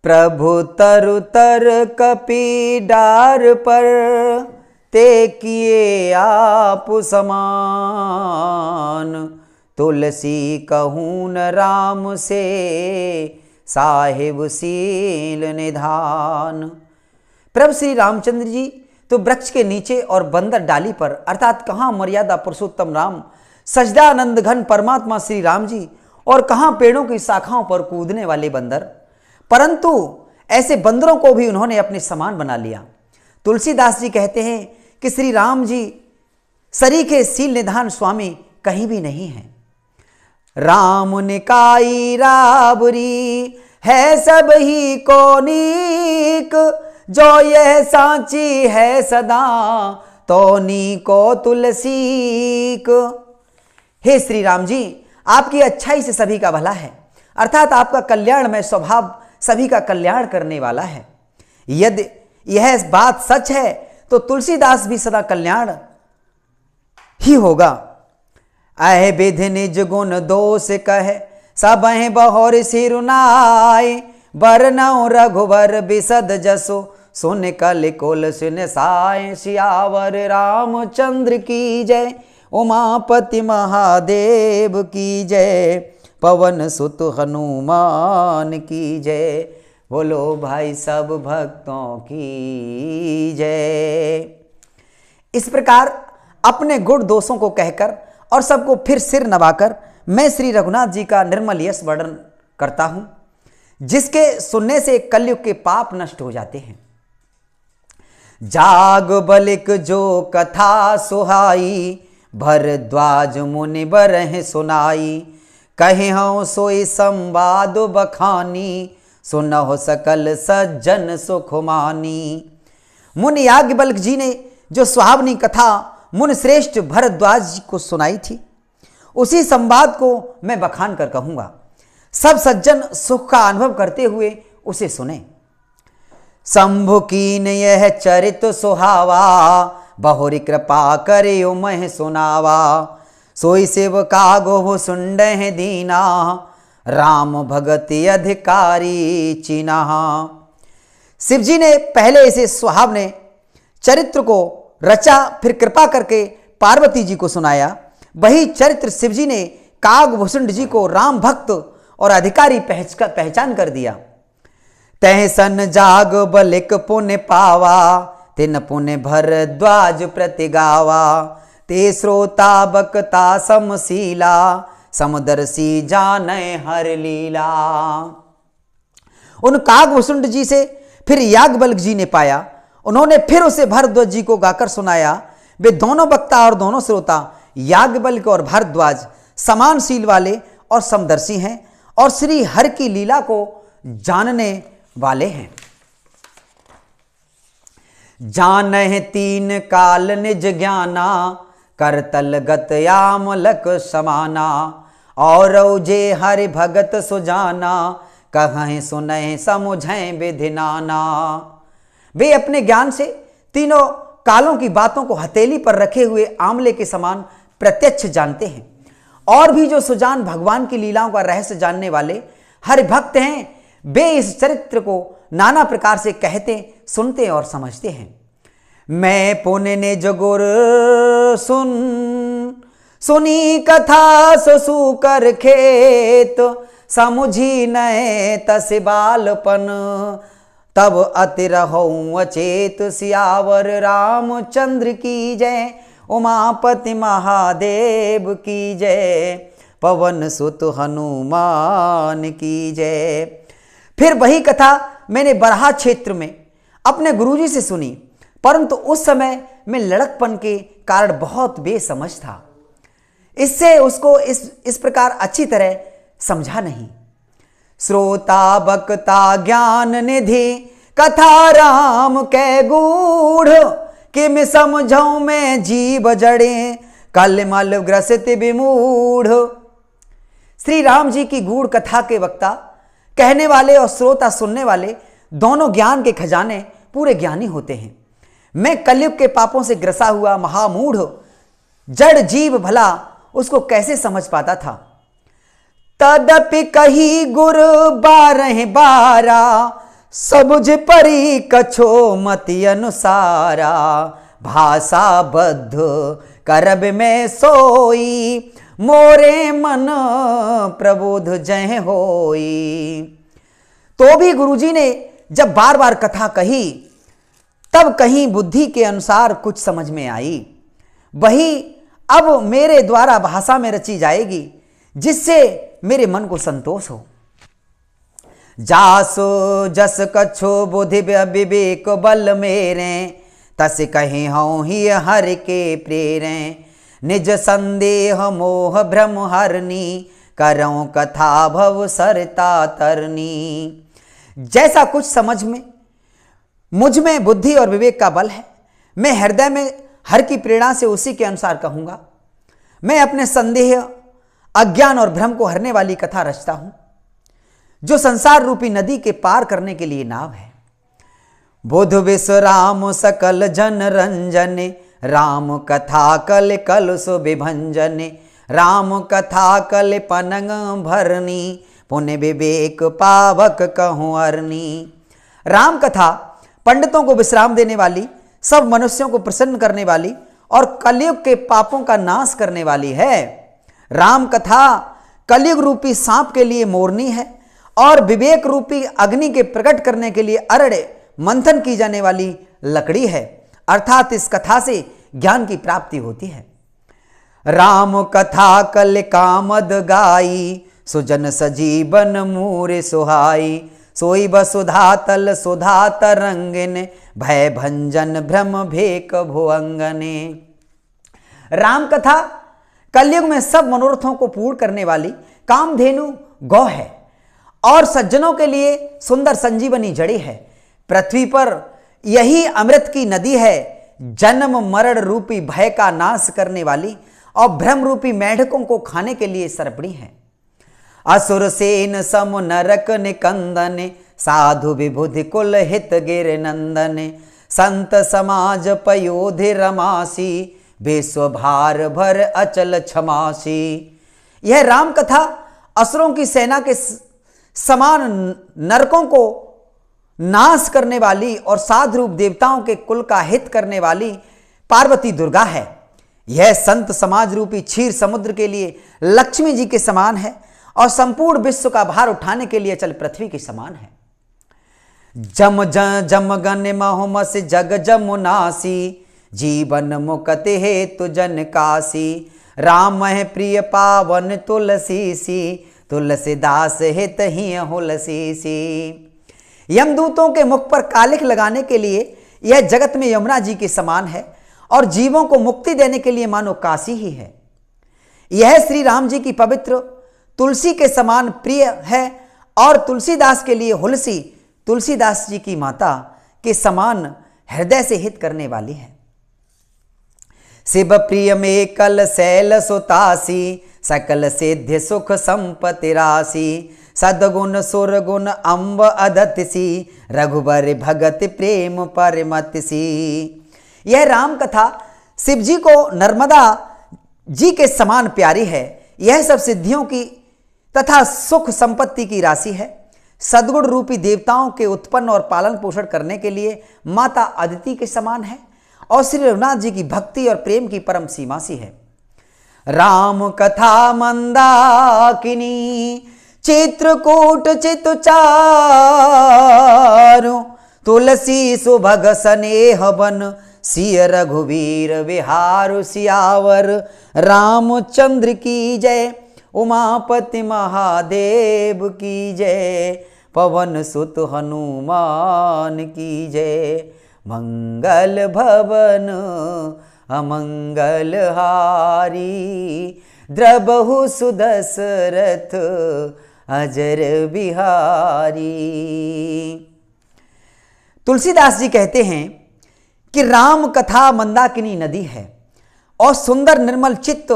प्रभु तरु तर कपि डार पर, ते किए आप समान। तुलसी कहूँ न राम से, साहिब सील निधान। प्रभु श्री रामचंद्र जी तो वृक्ष के नीचे और बंदर डाली पर, अर्थात कहाँ मर्यादा पुरुषोत्तम राम सजदानंद घन परमात्मा श्री राम जी, और कहाँ पेड़ों की शाखाओं पर कूदने वाले बंदर। परंतु ऐसे बंदरों को भी उन्होंने अपने समान बना लिया। तुलसीदास जी कहते हैं कि श्री राम जी सरीखे सील निधान स्वामी कहीं भी नहीं है। राम निकाई राबरी है सब ही को नीक, जो यह सांची है सदा तो नी को तुलसीक। हे श्री राम जी, आपकी अच्छाई से सभी का भला है, अर्थात आपका कल्याणमय स्वभाव सभी का कल्याण करने वाला है। यदि यह बात सच है तो तुलसीदास भी सदा कल्याण ही होगा। अह विधि निज गुण दोष कहे, सब बहोर सिरुनाए। बरनौ रघुवर बिसद जसो, सुन कल कुल सुन साय। सियावर रामचंद्र की जय, उमापति महादेव की जय। पवन सुत हनुमान की जय, बोलो भाई सब भक्तों की जय। इस प्रकार अपने गुण दोषों को कहकर और सबको फिर सिर नवाकर मैं श्री रघुनाथ जी का निर्मल यश वर्णन करता हूं, जिसके सुनने से कलयुग के पाप नष्ट हो जाते हैं। जाग बलिक जो कथा सुहाई, भरद्वाज मुनि बरह सुनाई। कहे हूँ सोई संवाद बखानी, सुनहो सकल सज्जन सुख मानी। मुनि याज्ञवल्क्य जी ने जो सुहावनी कथा मुनि श्रेष्ठ भरद्वाज जी को सुनाई थी, उसी संवाद को मैं बखान कर कहूंगा। सब सज्जन सुख का अनुभव करते हुए उसे सुने। शंभु कीन यह चरित सुहावा, बहुरी कृपा करे मह सुनावा। सोई शिव का गोह सुंड दीना, राम भगति अधिकारी चीना। शिव जी ने पहले इसे सुहावने चरित्र को रचा, फिर कृपा करके पार्वती जी को सुनाया। वही चरित्र शिव जी ने कागभूषुंड जी को राम भक्त और अधिकारी पहचान कर दिया। तह सन जाग बलिक पुण्य पावा, तिन पुण्य भरद्वाज प्रति गावा। ते श्रोता बकता समशीला, समदर्शी जाने हर लीला। उन कागभूषुंड जी से फिर याज्ञवल्क्य जी ने पाया, उन्होंने फिर उसे भरद्वाज जी को गाकर सुनाया। वे दोनों वक्ता और दोनों श्रोता याज्ञवल्क्य और भरद्वाज समानशील वाले और समदर्शी हैं और श्री हरि की लीला को जानने वाले हैं। जानह तीन काल निज ज्ञाना, करतल गत यामलक समाना। और जे हरि भगत सुजाना, कहें सुनह समुझें विधि नाना। वे अपने ज्ञान से तीनों कालों की बातों को हथेली पर रखे हुए आंवले के समान प्रत्यक्ष जानते हैं। और भी जो सुजान भगवान की लीलाओं का रहस्य जानने वाले हरि भक्त हैं, वे इस चरित्र को नाना प्रकार से कहते, सुनते और समझते हैं। मैं पुण्य ने जगुर सुनी कथा ससु कर खेत, समुझी नए तस बालपन। तब अति रहूं अचेत, सियावर रामचंद्र की जय। उमापति महादेव की जय, पवन सुत हनुमान की जय। फिर वही कथा मैंने बरहा क्षेत्र में अपने गुरुजी से सुनी, परंतु उस समय मैं लड़कपन के कारण बहुत बेसमझ था, इससे उसको इस प्रकार अच्छी तरह समझा नहीं। श्रोता बक्ता ज्ञान निधि, कथा राम कै गूढ़। कि मैं समझाऊं मैं जीव जड़े, कलमल ग्रसित विमूढ़। श्री राम जी की गूढ़ कथा के वक्ता कहने वाले और श्रोता सुनने वाले दोनों ज्ञान के खजाने पूरे ज्ञानी होते हैं। मैं कलयुग के पापों से ग्रसा हुआ महामूढ़ जड़ जीव भला उसको कैसे समझ पाता था। तदपि कही गुर 12 12, सबुझ परी कछो मति अनुसारा, भाषा बद्ध करब में सोई, मोरे मन प्रबोध जय होई। तो भी गुरुजी ने जब बार बार कथा कही तब कहीं बुद्धि के अनुसार कुछ समझ में आई, वही अब मेरे द्वारा भाषा में रची जाएगी जिससे मेरे मन को संतोष हो। जासो जस कछो बुद्धि विवेक बल मेरे, तस कहे हूँ ही हर के प्रेरे, निज संदेह मोह भ्रम हरनी, करऊं कथा भव सरता तरनी। जैसा कुछ समझ में मुझ में बुद्धि और विवेक का बल है, मैं हृदय में हर की प्रेरणा से उसी के अनुसार कहूंगा। मैं अपने संदेह, अज्ञान और भ्रम को हरने वाली कथा रचता हूं, जो संसार रूपी नदी के पार करने के लिए नाव है। बुध विश्राम सकल जन रंजन, राम कथा कल कल सो विभंजन, राम कथा कल पनंग भरनी, पुण्य विवेक पावक कहूं अरनी। राम कथा पंडितों को विश्राम देने वाली, सब मनुष्यों को प्रसन्न करने वाली और कलयुग के पापों का नाश करने वाली है। राम कथा कलयुग रूपी सांप के लिए मोरनी है और विवेक रूपी अग्नि के प्रकट करने के लिए अरण्य मंथन की जाने वाली लकड़ी है, अर्थात इस कथा से ज्ञान की प्राप्ति होती है। राम कथा कल कामद गाई, सुजन सजीवन मूरे सुहाई, सोई बसुधा तल सुधा तरंगन, भय भंजन भ्रम भेक भुअंगने। राम कथा कलयुग में सब मनोरथों को पूर्ण करने वाली कामधेनु गौ है और सज्जनों के लिए सुंदर संजीवनी जड़ी है। पृथ्वी पर यही अमृत की नदी है, जन्म मरण रूपी भय का नाश करने वाली और भ्रम रूपी मेढकों को खाने के लिए सर्पणी है। असुर सेन सम नरक निकंदन, साधु विबुधि कुल हित गिर नंदन, संत समाज पयोधि रमासी, विश्व भार भर अचल क्षमासी। यह राम कथा असुरों की सेना के समान नरकों को नाश करने वाली और साधु रूप देवताओं के कुल का हित करने वाली पार्वती दुर्गा है। यह संत समाज रूपी क्षीर समुद्र के लिए लक्ष्मी जी के समान है और संपूर्ण विश्व का भार उठाने के लिए चल पृथ्वी के समान है। जम जम गन महुमस जग जमुनासी, जीवन मुकते हेतु जन काशी, राम है प्रिय पावन तुलसी सी, तुलसीदास हित ही हुलसी सी। यमदूतों के मुख पर कालिख लगाने के लिए यह जगत में यमुना जी के समान है और जीवों को मुक्ति देने के लिए मानो काशी ही है। यह श्री राम जी की पवित्र तुलसी के समान प्रिय है और तुलसीदास के लिए हुलसी तुलसीदास जी की माता के समान हृदय से हित करने वाली है। शिव प्रिय में कल शैल सुतासी, सकल सिद्ध सुख संपत्ति राशि, सदगुण सुरगुण अम्ब अदतिसी, रघुबर भगत प्रेम परमतिसी। यह राम कथा शिव जी को नर्मदा जी के समान प्यारी है। यह सब सिद्धियों की तथा सुख संपत्ति की राशि है। सद्गुण रूपी देवताओं के उत्पन्न और पालन पोषण करने के लिए माता अदिति के समान है और श्री रघुनाथ जी की भक्ति और प्रेम की परम सीमा सी है। राम कथा मंदाकिनी, चित्रकूट चितु चारु, तुलसी सुभग स्नेह बन, सिय रघुवीर विहारु सियावर, रामचंद्र की जय, उमापति महादेव की जय, पवन सुत हनुमान की जय, मंगल भवन अमंगल हारी, द्रबहु सुदशरथ अजर बिहारी। तुलसीदास जी कहते हैं कि राम कथा मंदाकिनी नदी है और सुंदर निर्मल चित्त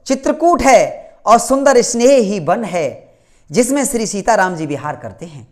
चित्रकूट है और सुंदर स्नेह ही वन है जिसमें श्री सीताराम जी विहार करते हैं।